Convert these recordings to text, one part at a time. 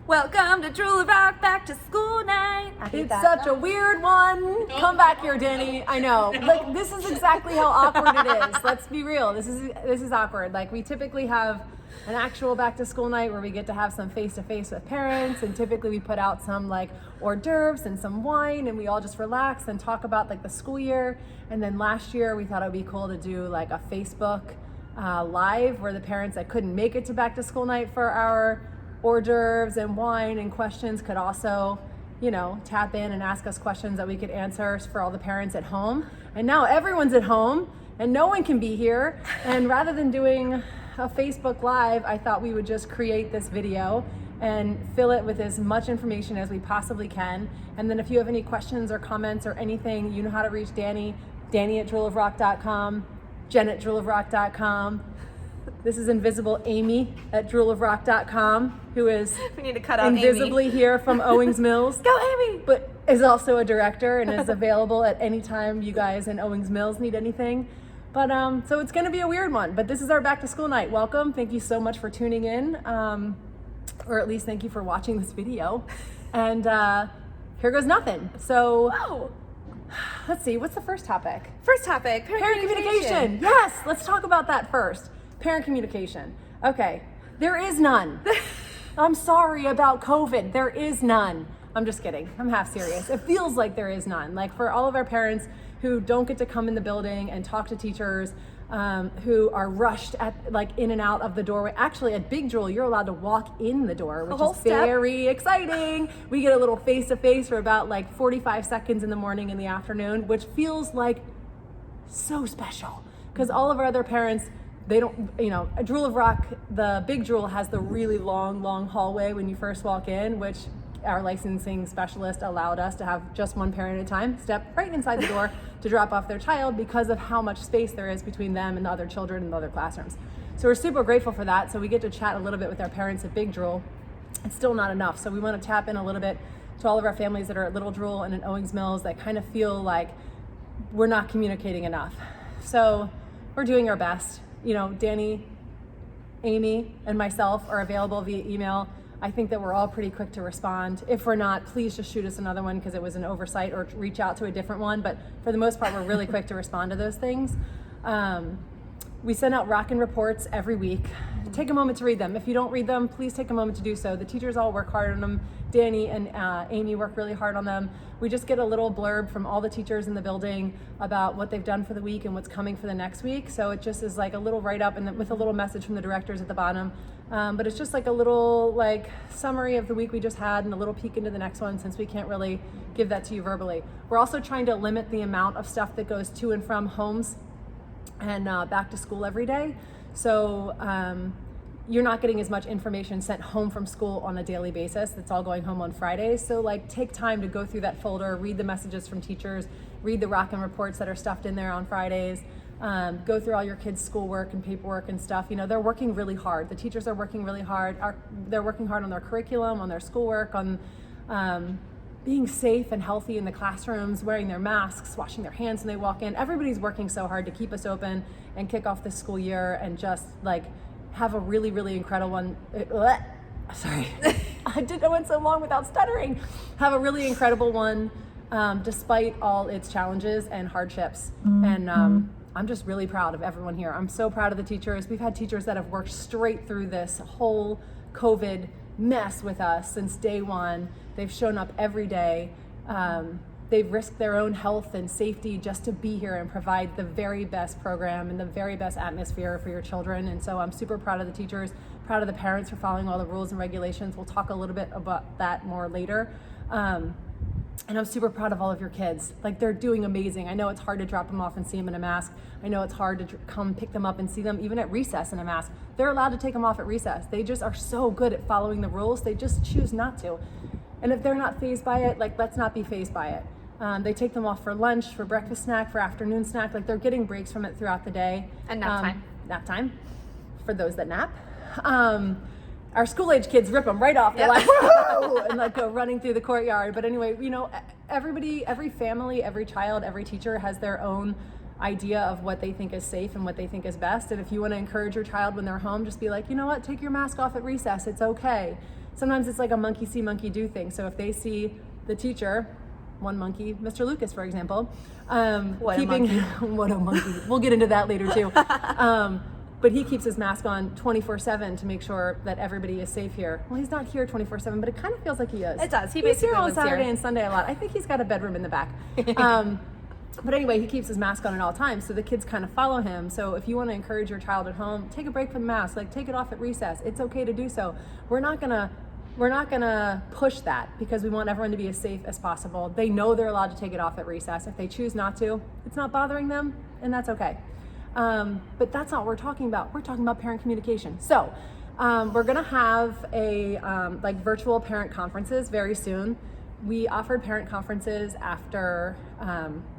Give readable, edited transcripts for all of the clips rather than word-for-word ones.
Welcome to Drool Rock Back to School Night. It's such a weird one. Come back here, Danny. I know. Like, this is exactly how awkward it is. Let's be real. This is awkward. Like, we typically have an actual back to school night where we get to have some face to face with parents, and typically we put out some like hors d'oeuvres and some wine, and we all just relax and talk about like the school year. And then last year we thought it would be cool to do like a Facebook live where the parents that couldn't make it to back to school night for our hors d'oeuvres and wine and questions could also, you know, tap in and ask us questions that we could answer for all the parents at home. And now everyone's at home and no one can be here. And rather than doing a Facebook Live, I thought we would just create this video and fill it with as much information as we possibly can. And then if you have any questions or comments or anything, you know how to reach Danny at droolofrock.com, Jen at droolofrock.com. This is invisible Amy at droolofrock.com, who is We need to cut out invisibly Amy. Here from Owings Mills. Go Amy! But is also a director and is available at any time you guys in Owings Mills need anything. But so it's gonna be a weird one, but this is our back to school night. Welcome, thank you so much for tuning in, or at least thank you for watching this video. And here goes nothing. So Whoa. let's see, what's the first topic? First topic, Parent communication. Yes, let's talk about that first. Parent communication. Okay, there is none. I'm sorry about COVID, there is none. I'm just kidding, I'm half serious. It feels like there is none. Like for all of our parents who don't get to come in the building and talk to teachers, who are rushed in and out of the doorway. Actually, at Big Drool, you're allowed to walk in the door, which is very exciting. We get a little face-to-face for about like 45 seconds in the morning and the afternoon, which feels like so special. Because all of our other parents, they don't, you know, a Drool of Rock, the Big Drool has the really long hallway when you first walk in, which our licensing specialist allowed us to have just one parent at a time step right inside the door to drop off their child because of how much space there is between them and the other children in the other classrooms. So we're super grateful for that. So we get to chat a little bit with our parents at Big Drool. It's still not enough. So we want to tap in a little bit to all of our families that are at Little Drool and in Owings Mills that kind of feel like we're not communicating enough. So we're doing our best. You know, Danny, Amy, and myself are available via email. I think that we're all pretty quick to respond. If we're not, please just shoot us another one because it was an oversight, or reach out to a different one. But for the most part, we're really quick to respond to those things. We send out rockin' reports every week. Take a moment to read them. If you don't read them, please take a moment to do so. The teachers all work hard on them. Danny and Amy work really hard on them. We just get a little blurb from all the teachers in the building about what they've done for the week and what's coming for the next week. So it just is like a little write-up and with a little message from the directors at the bottom. But it's just like a little like summary of the week we just had and a little peek into the next one, since we can't really give that to you verbally. We're also trying to limit the amount of stuff that goes to and from homes and back to school every day. So you're not getting as much information sent home from school on a daily basis. It's all going home on Fridays. So like take time to go through that folder, read the messages from teachers, read the rockin' reports that are stuffed in there on Fridays, go through all your kids' schoolwork and paperwork and stuff. You know, they're working really hard. The teachers are working really hard. They're working hard on their curriculum, on their schoolwork, on being safe and healthy in the classrooms, wearing their masks, washing their hands when they walk in. Everybody's working so hard to keep us open and kick off this school year and just like have a really, really incredible one. Sorry, I went so long without stuttering. Have a really incredible one despite all its challenges and hardships. And I'm just really proud of everyone here. I'm so proud of the teachers. We've had teachers that have worked straight through this whole COVID mess with us since day one. They've shown up every day. They've risked their own health and safety just to be here and provide the very best program and the very best atmosphere for your children. And so I'm super proud of the teachers, proud of the parents for following all the rules and regulations. We'll talk a little bit about that more later. And I'm super proud of all of your kids. Like, they're doing amazing. I know it's hard to drop them off and see them in a mask. I know it's hard to come pick them up and see them even at recess in a mask. They're allowed to take them off at recess. They just are so good at following the rules. They just choose not to. And if they're not fazed by it, like, let's not be fazed by it. They take them off for lunch, for breakfast snack, for afternoon snack. Like, they're getting breaks from it throughout the day. And nap time. Nap time, for those that nap. Our school-age kids rip them right off. They're like, whoa, and like go running through the courtyard. But anyway, you know, everybody, every family, every child, every teacher has their own idea of what they think is safe and what they think is best. And if you want to encourage your child when they're home, just be like, you know what, take your mask off at recess, it's okay. Sometimes it's like a monkey see, monkey do thing. So if they see the teacher, one monkey, Mr. Lucas, for example, What a monkey. We'll get into that later too. But he keeps his mask on 24/7 to make sure that everybody is safe here. Well, he's not here 24/7, but it kind of feels like he is. It does. He He's basically here on lives Saturday here. and Sunday a lot. I think he's got a bedroom in the back. But anyway, he keeps his mask on at all times, so the kids kind of follow him. So if you want to encourage your child at home, take a break from the mask. Like, take it off at recess. It's okay to do so. We're not gonna push that because we want everyone to be as safe as possible. They know they're allowed to take it off at recess. If they choose not to, it's not bothering them, and that's okay. But that's not what we're talking about. We're talking about parent communication. So we're gonna have a like virtual parent conferences very soon. We offered parent conferences after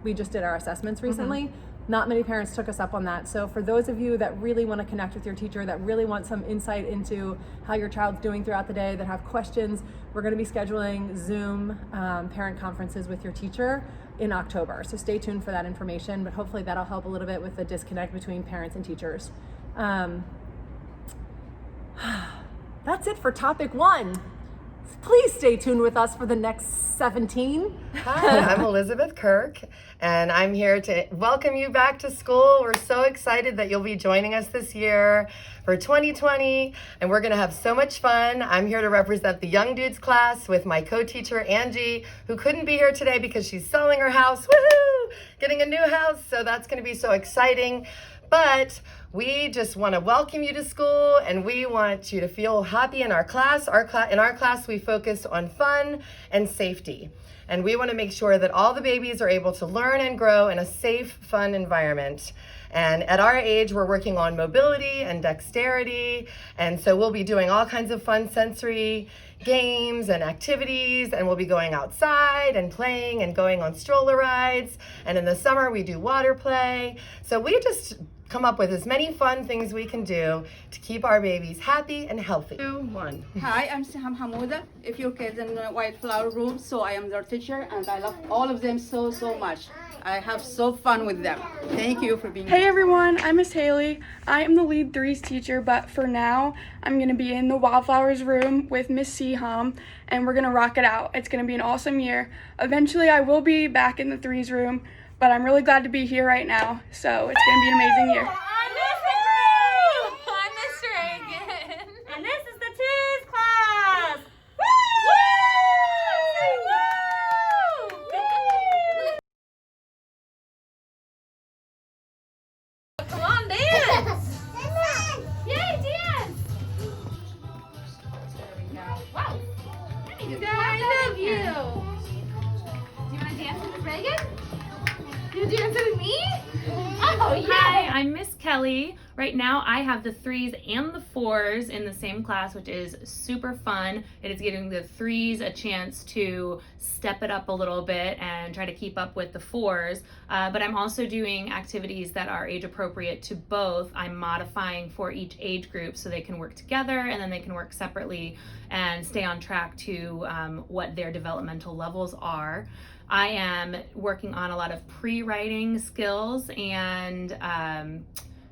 we just did our assessments recently. Not many parents took us up on that. So for those of you that really want to connect with your teacher, that really want some insight into how your child's doing throughout the day, that have questions, we're going to be scheduling Zoom parent conferences with your teacher in October. So stay tuned for that information, but hopefully that'll help a little bit with the disconnect between parents and teachers. That's it for topic 1. Please stay tuned with us for the next 17. Hi, I'm Elizabeth Kirk, and I'm here to welcome you back to school. We're so excited that you'll be joining us this year for 2020, and we're going to have so much fun. I'm here to represent the Young Dudes class with my co-teacher, Angie, who couldn't be here today because she's selling her house. Woohoo! Getting a new house, so that's going to be so exciting. But we just want to welcome you to school, and we want you to feel happy in our class. In our class, we focus on fun and safety. And we want to make sure that all the babies are able to learn and grow in a safe, fun environment. And at our age, we're working on mobility and dexterity. And so we'll be doing all kinds of fun sensory games and activities, and we'll be going outside and playing and going on stroller rides. And in the summer, we do water play. So we just come up with as many fun things we can do to keep our babies happy and healthy. 2, 1. Hi, I'm Siham Hamouda. If your kids in the White Flower Room, so I am their teacher, and I love all of them so much. I have so fun with them. Thank you for being here. Hey everyone, I'm Miss Haley. I am the lead threes teacher, but for now, I'm going to be in the Wildflowers room with Miss Siham, and we're going to rock it out. It's going to be an awesome year. Eventually, I will be back in the threes room, but I'm really glad to be here right now, so it's going to be an amazing year. I'm Mr. Group! I'm Mr. Reagan. And this is the twos class! Woo! Woo! Come on, dance! Yay, dance! There we go. Wow! I love you! Do you want to dance with Miss Reagan? You dance with me? Oh, yeah. Hi, I'm Miss Kelly. Right now I have the 3s and the 4s in the same class, which is super fun. It is giving the 3s a chance to step it up a little bit and try to keep up with the 4s. But I'm also doing activities that are age appropriate to both. I'm modifying for each age group so they can work together and then they can work separately and stay on track to what their developmental levels are. I am working on a lot of pre-writing skills, and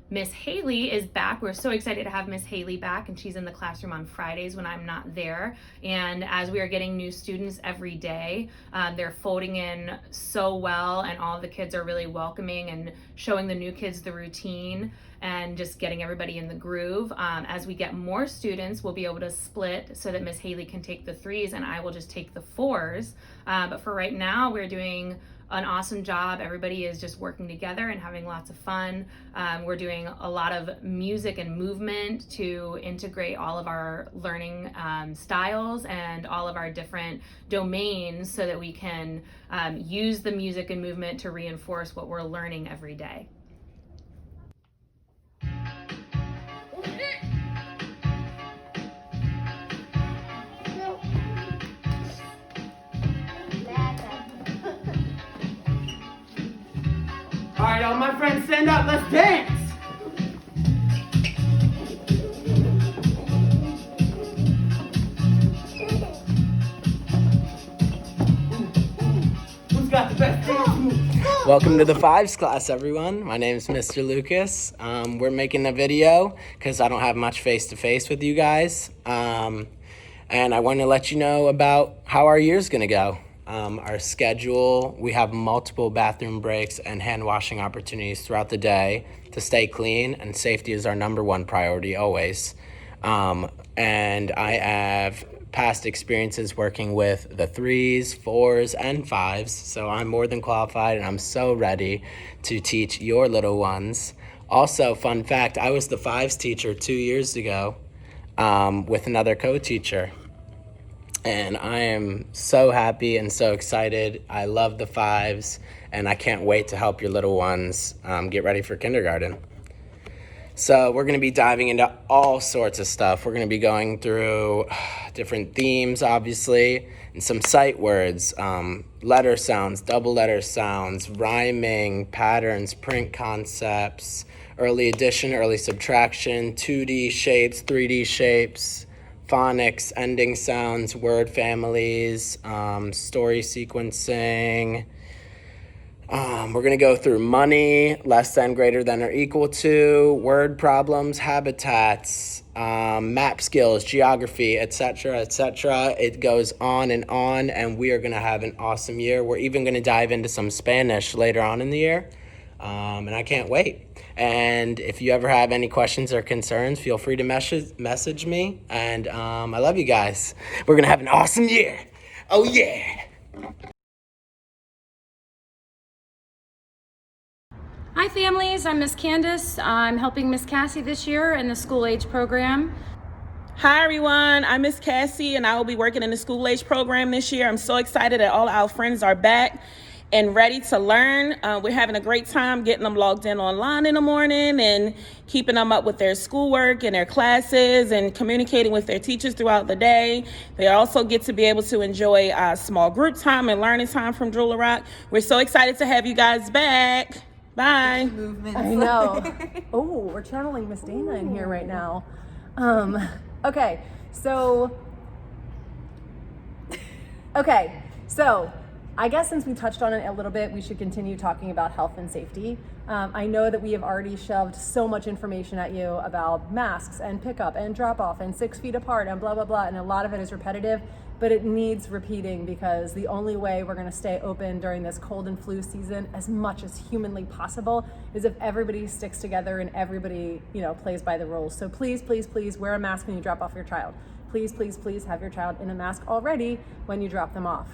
Miss Haley is back. We're so excited to have Miss Haley back, and she's in the classroom on Fridays when I'm not there. And as we are getting new students every day, they're folding in so well, and all of the kids are really welcoming and showing the new kids the routine and just getting everybody in the groove. As we get more students, we'll be able to split so that Miss Haley can take the 3s and I will just take the 4s. But for right now, we're doing an awesome job. Everybody is just working together and having lots of fun. We're doing a lot of music and movement to integrate all of our learning styles and all of our different domains so that we can use the music and movement to reinforce what we're learning every day. All right, all my friends, stand up. Let's dance. Who's got the best dance move? Welcome to the Fives class, everyone. My name is Mr. Lucas. We're making a video because I don't have much face-to-face with you guys. And I want to let you know about how our year's going to go. Our schedule, we have multiple bathroom breaks and hand washing opportunities throughout the day to stay clean, and safety is our #1 priority always. And I have past experiences working with the 3s, 4s, and 5s, so I'm more than qualified and I'm so ready to teach your little ones. Also, fun fact, I was the 5s teacher 2 years ago with another co-teacher. And I am so happy and so excited. I love the 5s, and I can't wait to help your little ones get ready for kindergarten. So we're going to be diving into all sorts of stuff. We're going to be going through different themes, obviously, and some sight words, letter sounds, double letter sounds, rhyming, patterns, print concepts, early addition, early subtraction, 2D shapes, 3D shapes, phonics, ending sounds, word families, story sequencing. We're going to go through money, less than, greater than, or equal to, word problems, habitats, map skills, geography, etc., etc. It goes on, and we are going to have an awesome year. We're even going to dive into some Spanish later on in the year, and I can't wait. And if you ever have any questions or concerns, feel free to message me. And I love you guys. We're going to have an awesome year. Oh, yeah. Hi, families. I'm Miss Candace. I'm helping Miss Cassie this year in the school age program. Hi, everyone. I'm Miss Cassie, and I will be working in the school age program this year. I'm so excited that all our friends are back and ready to learn. We're having a great time getting them logged in online in the morning and keeping them up with their schoolwork and their classes and communicating with their teachers throughout the day. They also get to be able to enjoy small group time and learning time from Drool Rock. We're so excited to have you guys back. Bye. I know. Oh, we're channeling Miss Dana in here right now. Okay, so I guess since we touched on it a little bit, we should continue talking about health and safety. I know that we have already shoved so much information at you about masks and pickup and drop off and 6 feet apart and blah, blah, blah. And a lot of it is repetitive, but it needs repeating because the only way we're gonna stay open during this cold and flu season as much as humanly possible is if everybody sticks together and everybody, plays by the rules. So please, please, please wear a mask when you drop off your child. Please, please, please have your child in a mask already when you drop them off.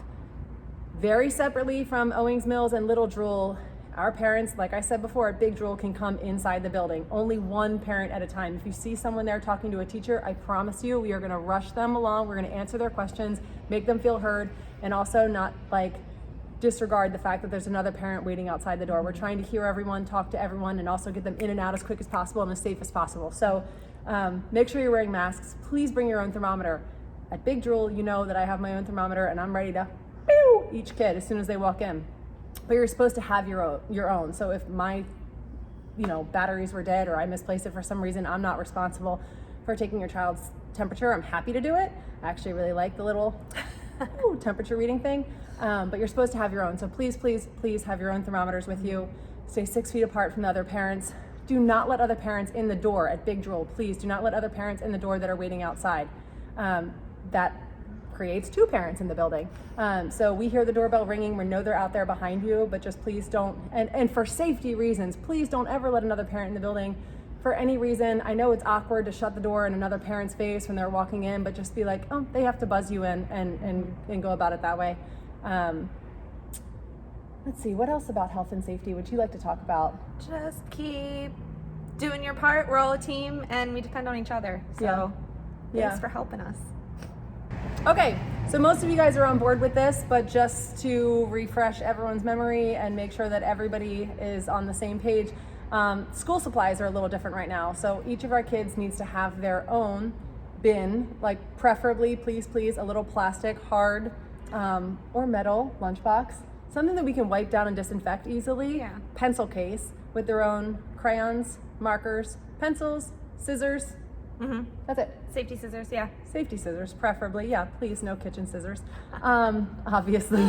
Very separately from Owings Mills and Little Drool, our parents, like I said before, at Big Drool can come inside the building. Only one parent at a time. If you see someone there talking to a teacher, I promise you, we are gonna rush them along. We're gonna answer their questions, make them feel heard, and also not disregard the fact that there's another parent waiting outside the door. We're trying to hear everyone, talk to everyone, and also get them in and out as quick as possible and as safe as possible. So make sure you're wearing masks. Please bring your own thermometer. At Big Drool, you know that I have my own thermometer and I'm ready to each kid as soon as they walk in. But you're supposed to have your own. So if my batteries were dead or I misplaced it for some reason, I'm not responsible for taking your child's temperature. I'm happy to do it. I actually really like the little temperature reading thing. But you're supposed to have your own. So please, please, please have your own thermometers with you. Stay 6 feet apart from the other parents. Do not let other parents in the door at Big Drool. Please do not let other parents in the door that are waiting outside. That creates 2 parents in the building. So we hear the doorbell ringing, we know they're out there behind you, but just please don't, and for safety reasons, please don't ever let another parent in the building for any reason. I know it's awkward to shut the door in another parent's face when they're walking in, but just be like, oh, they have to buzz you in and go about it that way. Let's see, what else about health and safety would you like to talk about? Just keep doing your part. We're all a team and we depend on each other. So thanks for helping us. Okay, so most of you guys are on board with this, but just to refresh everyone's memory and make sure that everybody is on the same page, school supplies are a little different right now. So each of our kids needs to have their own bin, preferably, please, a little plastic, hard, or metal lunchbox, something that we can wipe down and disinfect easily. Yeah. Pencil case with their own crayons, markers, pencils, scissors. That's it. Safety scissors, yeah. Safety scissors, preferably. Yeah, please, no kitchen scissors. Obviously.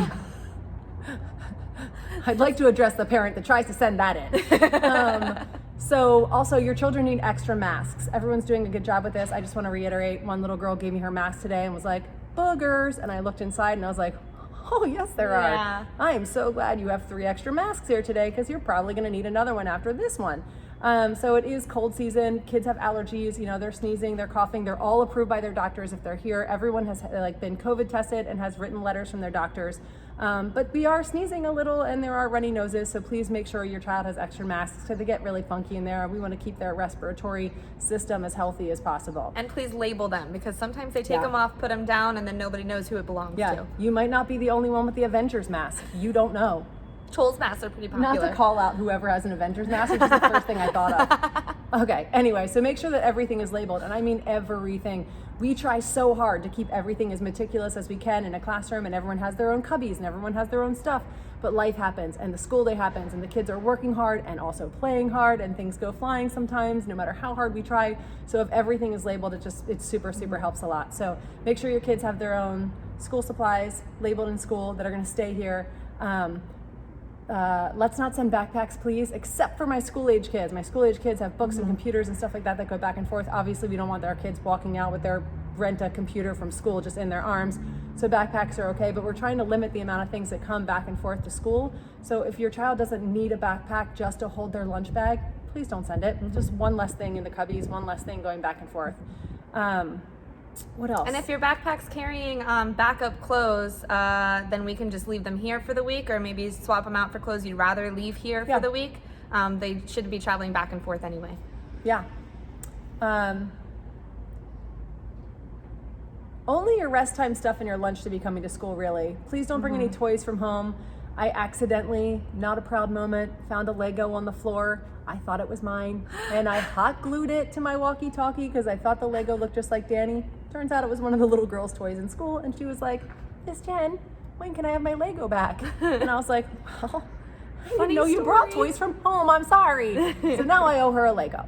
I'd like to address the parent that tries to send that in. So also your children need extra masks. Everyone's doing a good job with this. I just want to reiterate, one little girl gave me her mask today and was like, boogers. And I looked inside and I was like, oh yes, there are. I am so glad you have 3 extra masks here today because you're probably going to need another one after this one. So it is cold season. Kids have allergies, they're sneezing, they're coughing. They're all approved by their doctors if they're here. Everyone has been COVID tested and has written letters from their doctors. But we are sneezing a little and there are runny noses. So please make sure your child has extra masks because they get really funky in there. We want to keep their respiratory system as healthy as possible. And please label them because sometimes they take them off, put them down, and then nobody knows who it belongs to. You might not be the only one with the Avengers mask. You don't know. Troll's masks are pretty popular. Not to call out whoever has an Avengers mask, which is the first thing I thought of. Okay, anyway, so make sure that everything is labeled, and I mean everything. We try so hard to keep everything as meticulous as we can in a classroom, and everyone has their own cubbies, and everyone has their own stuff, but life happens, and the school day happens, and the kids are working hard and also playing hard, and things go flying sometimes, no matter how hard we try. So if everything is labeled, it super helps a lot. So make sure your kids have their own school supplies labeled in school that are gonna stay here. Let's not send backpacks, please, except for my school-age kids. My school-age kids have books and computers and stuff like that go back and forth. Obviously, we don't want our kids walking out with their rent-a computer from school just in their arms. So backpacks are okay, but we're trying to limit the amount of things that come back and forth to school. So if your child doesn't need a backpack just to hold their lunch bag, please don't send it. Just one less thing in the cubbies, one less thing going back and forth. What else? And if your backpack's carrying backup clothes, then we can just leave them here for the week, or maybe swap them out for clothes you'd rather leave here for the week. They should be traveling back and forth anyway. Yeah. Only your rest time stuff and your lunch should be coming to school, really. Please don't bring any toys from home. I accidentally, not a proud moment, found a Lego on the floor. I thought it was mine, and I hot glued it to my walkie-talkie because I thought the Lego looked just like Danny. Turns out it was one of the little girl's toys in school, and she was like, Miss Jen, when can I have my Lego back? And I was like, well, I didn't know you brought toys from home, I'm sorry. So now I owe her a Lego.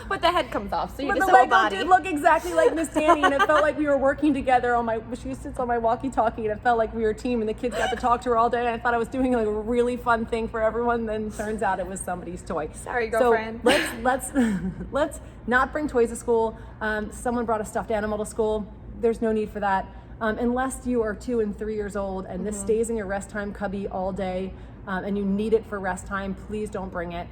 But the head comes off, so you but just the owe a Lego body. did look exactly like Miss Danny, and it felt like we were working together she sits on my walkie-talkie, and it felt like we were a team, and the kids got to talk to her all day, and I thought I was doing like a really fun thing for everyone, then turns out it was somebody's toy. Sorry, girlfriend. So let's not bring toys to school. Someone brought a stuffed animal to school. There's no need for that. Unless you are 2 and 3 years old, and this stays in your rest time cubby all day, and you need it for rest time, please don't bring it.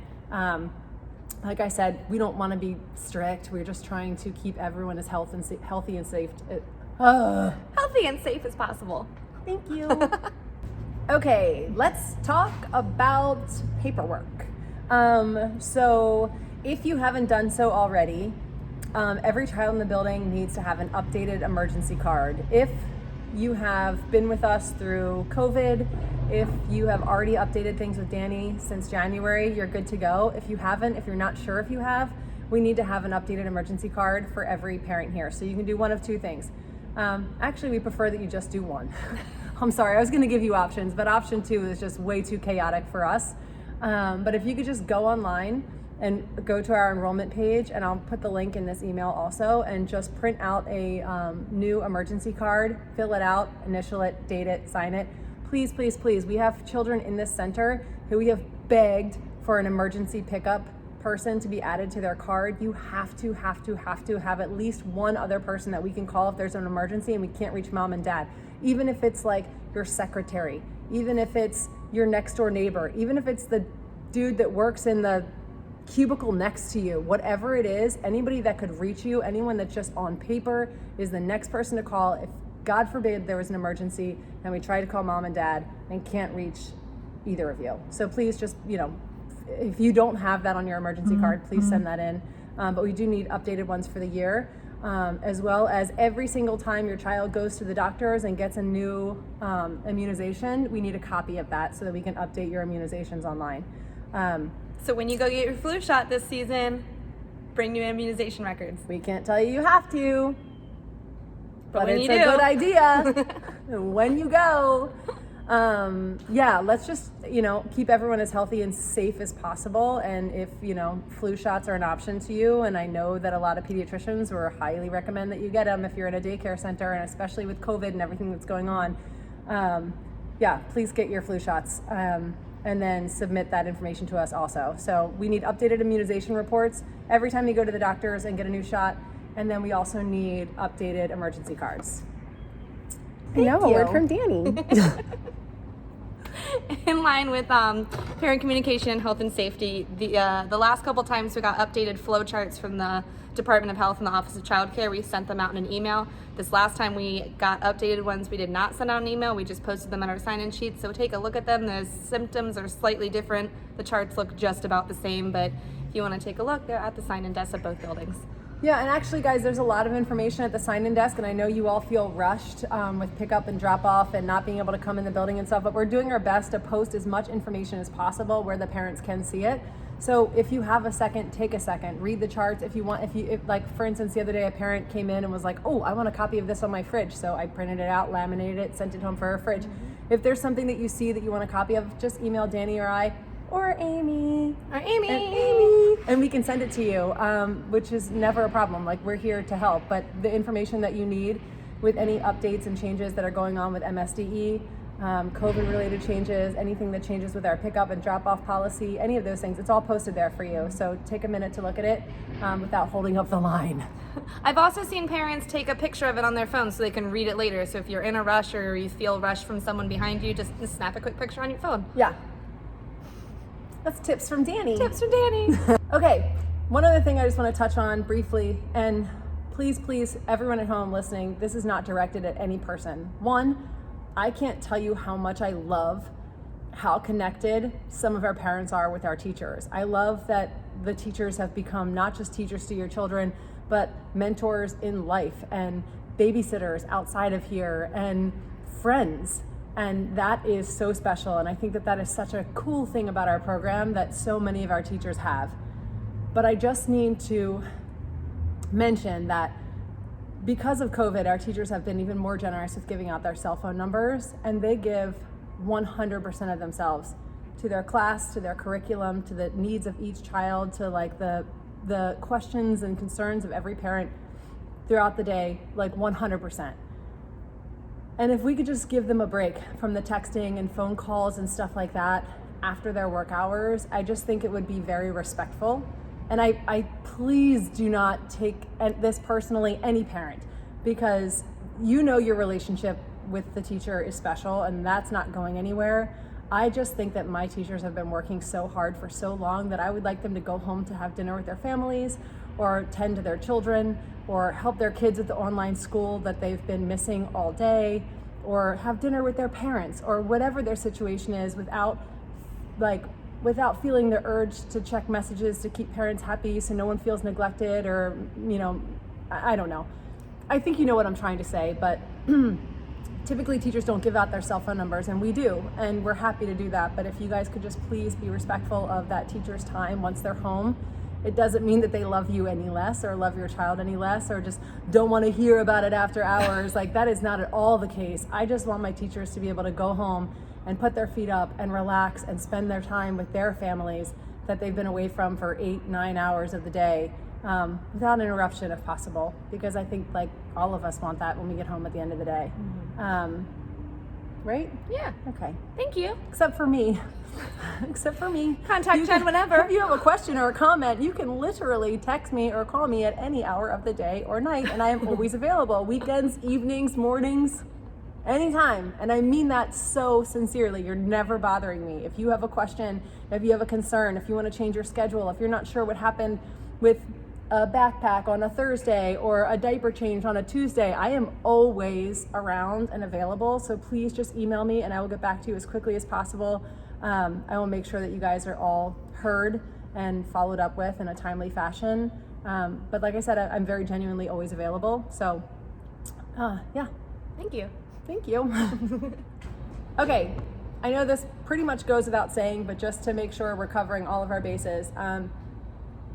Like I said, we don't want to be strict. We're just trying to keep everyone as healthy and safe. Healthy and safe as possible. Thank you. Okay, let's talk about paperwork. So if you haven't done so already, every child in the building needs to have an updated emergency card. If you have been with us through COVID, if you have already updated things with Danny since January, you're good to go. If you haven't, if you're not sure if you have, we need to have an updated emergency card for every parent here. So you can do one of 2 things. Actually, we prefer that you just do one. I'm sorry, I was gonna give you options, but option 2 is just way too chaotic for us. But if you could just go online and go to our enrollment page, and I'll put the link in this email also, and just print out a new emergency card, fill it out, initial it, date it, sign it. Please, please, please. We have children in this center who we have begged for an emergency pickup person to be added to their card. You have to have at least one other person that we can call if there's an emergency and we can't reach mom and dad. Even if it's like your secretary, even if it's your next door neighbor, even if it's the dude that works in the cubicle next to you, whatever it is, anybody that could reach you, anyone that's just on paper is the next person to call if God forbid there was an emergency and we try to call mom and dad and can't reach either of you. So please just, if you don't have that on your emergency card, please send that in. But we do need updated ones for the year, as well as every single time your child goes to the doctors and gets a new immunization, we need a copy of that so that we can update your immunizations online. So when you go get your flu shot this season, bring your immunization records. We can't tell you have to, but when it's you a do. good idea when you go. Let's just, keep everyone as healthy and safe as possible. And if, flu shots are an option to you, and I know that a lot of pediatricians will highly recommend that you get them if you're in a daycare center, and especially with COVID and everything that's going on, yeah, please get your flu shots. And then submit that information to us also. So we need updated immunization reports every time you go to the doctors and get a new shot. And then we also need updated emergency cards. Thank A you. word from Danny. In line with parent communication, health and safety, the last couple times we got updated flow charts from the Department of Health and the Office of Child Care, we sent them out in an email. This last time we got updated ones, we did not send out an email, we just posted them on our sign-in sheet, so take a look at them. The symptoms are slightly different, the charts look just about the same, but if you want to take a look, they're at the sign-in desk at both buildings. Yeah, and actually, guys, there's a lot of information at the sign-in desk, and I know you all feel rushed with pickup and drop-off and not being able to come in the building and stuff, but we're doing our best to post as much information as possible where the parents can see it. So if you have a second, take a second, read the charts. If you want, if like, for instance, the other day a parent came in and was like, oh, I want a copy of this on my fridge. So I printed it out, laminated it, sent it home for her fridge. If there's something that you see that you want a copy of, just email Danny or I, or Amy. And we can send it to you, which is never a problem. Like, we're here to help. But the information that you need with any updates and changes that are going on with MSDE, COVID-related changes, anything that changes with our pickup and drop-off policy, any of those things, it's all posted there for you. So take a minute to look at it without holding up the line. I've also seen parents take a picture of it on their phone so they can read it later. So if you're in a rush or you feel rushed from someone behind you, just snap a quick picture on your phone. Yeah. That's tips from Danny. Tips from Danny. Okay, one other thing I just want to touch on briefly, and please, everyone at home listening, this is not directed at any person. One, I can't tell you how much I love how connected some of our parents are with our teachers. I love that the teachers have become not just teachers to your children, but mentors in life and babysitters outside of here and friends. And that is so special. And I think that that is such a cool thing about our program that so many of our teachers have. But I just need to mention that because of COVID, our teachers have been even more generous with giving out their cell phone numbers, and they give 100% of themselves to their class, to their curriculum, to the needs of each child, to like the questions and concerns of every parent throughout the day, like 100%. And if we could just give them a break from the texting and phone calls and stuff like that after their work hours, I just think it would be very respectful. And I please do not take this personally, any parent, because you know your relationship with the teacher is special and that's not going anywhere. I just think that my teachers have been working so hard for so long that I would like them to go home to have dinner with their families or tend to their children or help their kids at the online school that they've been missing all day, or have dinner with their parents, or whatever their situation is, without feeling the urge to check messages to keep parents happy so no one feels neglected, or, you know, I don't know. I think you know what I'm trying to say, but typically teachers don't give out their cell phone numbers, and we do, and we're happy to do that. But if you guys could just please be respectful of that teacher's time once they're home. It doesn't mean that they love you any less or love your child any less or just don't want to hear about it after hours. Like, that is not at all the case. I just want my teachers to be able to go home and put their feet up and relax and spend their time with their families that they've been away from for 8-9 hours of the day without interruption if possible, because I think like all of us want that when we get home at the end of the day. Right? Yeah. Okay. Thank you. Except for me. Contact Jen whenever. If you have a question or a comment, you can literally text me or call me at any hour of the day or night, and I am always available. Weekends, evenings, mornings, anytime. And I mean that so sincerely. You're never bothering me. If you have a question, if you have a concern, if you want to change your schedule, if you're not sure what happened with a backpack on a Thursday or a diaper change on a Tuesday, I am always around and available. So please just email me and I will get back to you as quickly as possible. I will make sure that you guys are all heard and followed up with in a timely fashion. But like I said, I'm very genuinely always available. So yeah. Thank you. Thank you. Okay, I know this pretty much goes without saying, but just to make sure we're covering all of our bases,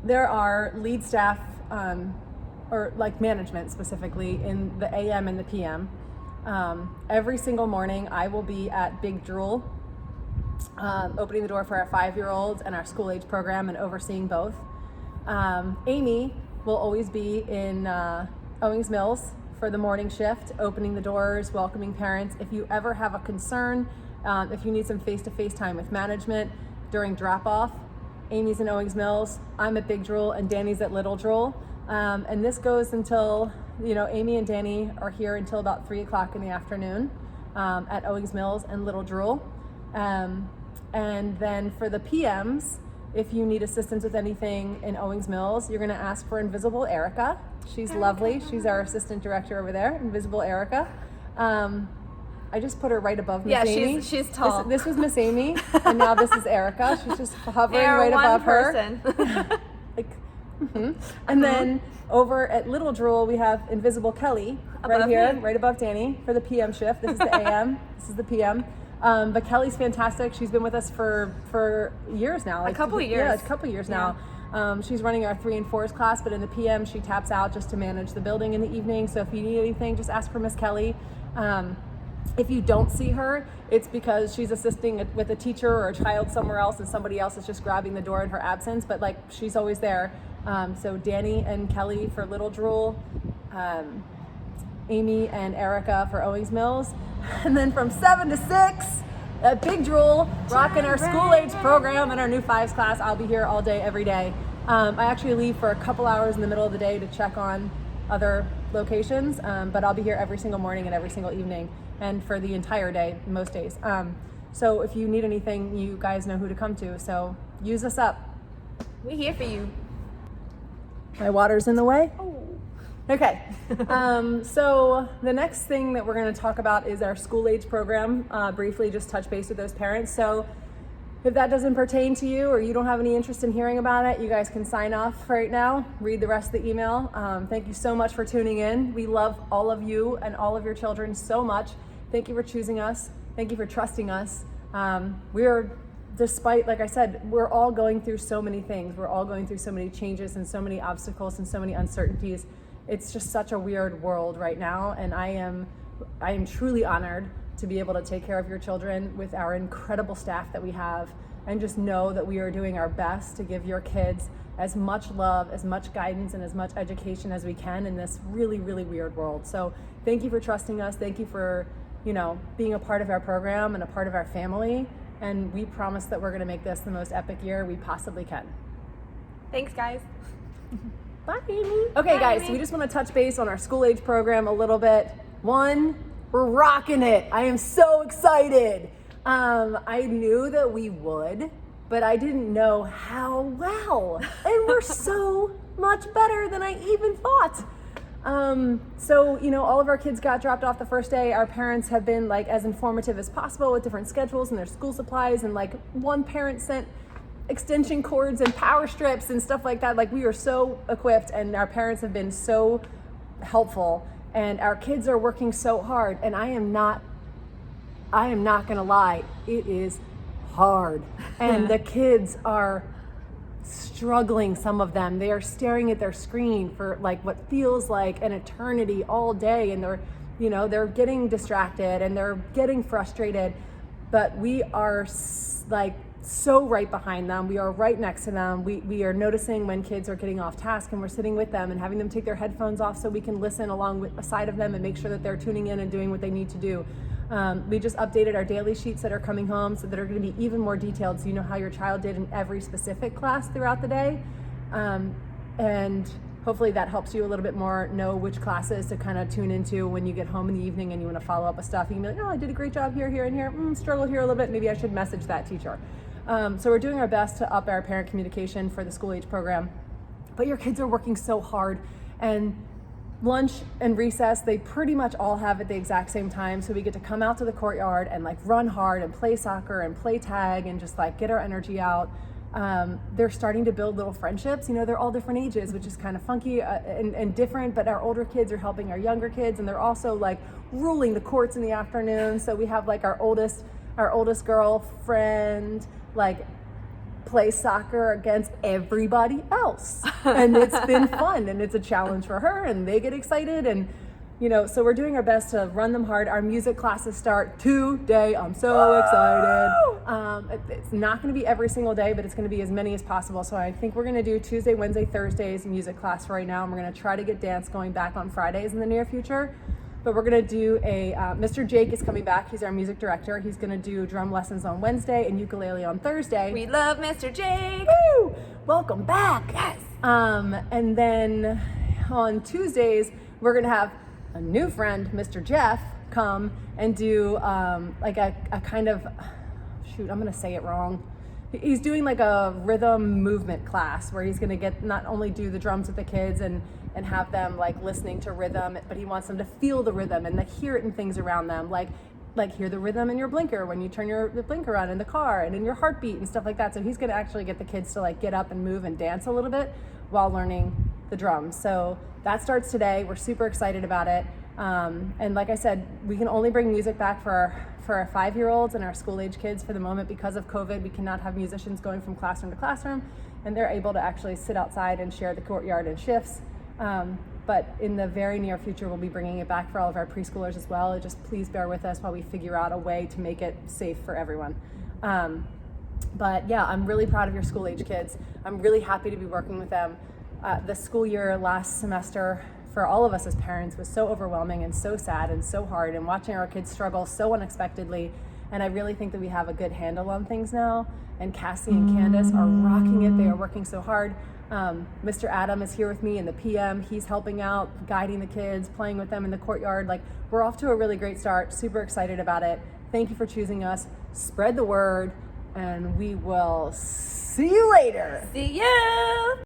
there are lead staff, or like management specifically, in the AM and the PM. Every single morning I will be at Big Drool, opening the door for our 5-year-olds and our school age program and overseeing both. Amy will always be in Owings Mills for the morning shift, opening the doors, welcoming parents. If you ever have a concern If you need some face-to-face time with management during drop-off, Amy's in Owings Mills, I'm at Big Drool, and Danny's at Little Drool. And this goes until, Amy and Danny are here until about 3 o'clock in the afternoon at Owings Mills and Little Drool. And then for the PMs, if you need assistance with anything in Owings Mills, you're gonna ask for Invisible Erica. She's lovely. She's our assistant director over there, Invisible Erica. I just put her right above Miss Amy. Yeah, she's tall. This was Miss Amy, and now this is Erica. She's just hovering right above her. And then over at Little Drool, we have Invisible Kelly right here, right above Danny for the PM shift. This is the AM. This is the PM. But Kelly's fantastic. She's been with us for years now. A couple years. Yeah, a couple years now. She's running our 3 and 4s class, but in the PM, she taps out just to manage the building in the evening. So if you need anything, just ask for Miss Kelly. If you don't see her, it's because she's assisting with a teacher or a child somewhere else, and somebody else is just grabbing the door in her absence. But she's always there. So Danny and Kelly for Little Drool, Amy and Erica for Owings Mills, and then from 7 to 6 at Big Drool, rocking our school age program and our new 5s class. I'll be here all day, every day. I actually leave for a couple hours in the middle of the day to check on other locations, but I'll be here every single morning and every single evening, and for the entire day, most days. So if you need anything, you guys know who to come to, so use us up. We're here for you. My water's in the way? Okay, so the next thing that we're going to talk about is our school age program. Briefly just touch base with those parents. So if that doesn't pertain to you or you don't have any interest in hearing about it, you guys can sign off right now, read the rest of the email. Thank you so much for tuning in. We love all of you and all of your children so much. Thank you for choosing us. Thank you for trusting us. Despite, like I said, we're all going through so many things. We're all going through so many changes and so many obstacles and so many uncertainties. It's just such a weird world right now, and I am truly honored to be able to take care of your children with our incredible staff that we have, and just know that we are doing our best to give your kids as much love, as much guidance, and as much education as we can in this really, really weird world. So thank you for trusting us. Thank you for, being a part of our program and a part of our family. And we promise that we're going to make this the most epic year we possibly can. Thanks, guys. Bye, Amy. Okay, guys, so we just want to touch base on our school age program a little bit. One, we're rocking it. I am so excited. I knew that we would, but I didn't know how well. And we're so much better than I even thought. So, all of our kids got dropped off the first day. Our parents have been as informative as possible with different schedules and their school supplies. And one parent sent extension cords and power strips and stuff like that. We are so equipped, and our parents have been so helpful, and our kids are working so hard. And I am not gonna lie, it is hard. And the kids are struggling. Some of them, they are staring at their screen for what feels like an eternity all day, and they're getting distracted and they're getting frustrated, but we are so right behind them. We are right next to them. We are noticing when kids are getting off task, and we're sitting with them and having them take their headphones off so we can listen along with aside of them and make sure that they're tuning in and doing what they need to do. We just updated our daily sheets that are coming home, so that are going to be even more detailed, so you know how your child did in every specific class throughout the day. And hopefully that helps you a little bit more know which classes to kind of tune into when you get home in the evening and you want to follow up with stuff. You can be like, oh, I did a great job here, here, and here. Struggled here a little bit. Maybe I should message that teacher. So we're doing our best to up our parent communication for the school age program. But your kids are working so hard, and lunch and recess, they pretty much all have at the exact same time. So we get to come out to the courtyard and run hard and play soccer and play tag and just get our energy out. They're starting to build little friendships. They're all different ages, which is kind of funky and different, but our older kids are helping our younger kids, and they're also ruling the courts in the afternoon. So we have our oldest girlfriend play soccer against everybody else, and it's been fun, and it's a challenge for her, and they get excited, and so we're doing our best to run them hard. Our music classes start today. I'm so excited. It's not going to be every single day, but it's going to be as many as possible. So I think we're going to do Tuesday, Wednesday, Thursdays music class right now, and we're going to try to get dance going back on Fridays in the near future. but we're gonna do a, Mr. Jake is coming back. He's our music director. He's gonna do drum lessons on Wednesday and ukulele on Thursday. We love Mr. Jake. Woo! Welcome back. Yes. And then on Tuesdays, we're gonna have a new friend, Mr. Jeff, come and do like a kind of, shoot, I'm gonna say it wrong. He's doing like a rhythm movement class where he's gonna get, not only do the drums with the kids and have them like listening to rhythm, but he wants them to feel the rhythm and to hear it in things around them, like hear the rhythm in your blinker when you turn the blinker on in the car, and in your heartbeat and stuff like that. So he's gonna actually get the kids to like get up and move and dance a little bit while learning the drums. So that starts today. We're super excited about it. And like I said, we can only bring music back for our 5-year-olds and our school-age kids for the moment because of COVID. We cannot have musicians going from classroom to classroom, and they're able to actually sit outside and share the courtyard in shifts. But in the very near future, we'll be bringing it back for all of our preschoolers as well. Just please bear with us while we figure out a way to make it safe for everyone. But yeah, I'm really proud of your school-age kids. I'm really happy to be working with them. The school year last semester for all of us as parents was so overwhelming and so sad and so hard, and watching our kids struggle so unexpectedly. And I really think that we have a good handle on things now, and Cassie and Candace are rocking it. They are working so hard. Mr. Adam is here with me in the PM. He's helping out, guiding the kids, playing with them in the courtyard. Like, we're off to a really great start. Super excited about it. Thank you for choosing us. Spread the word, and we will see you later. See you.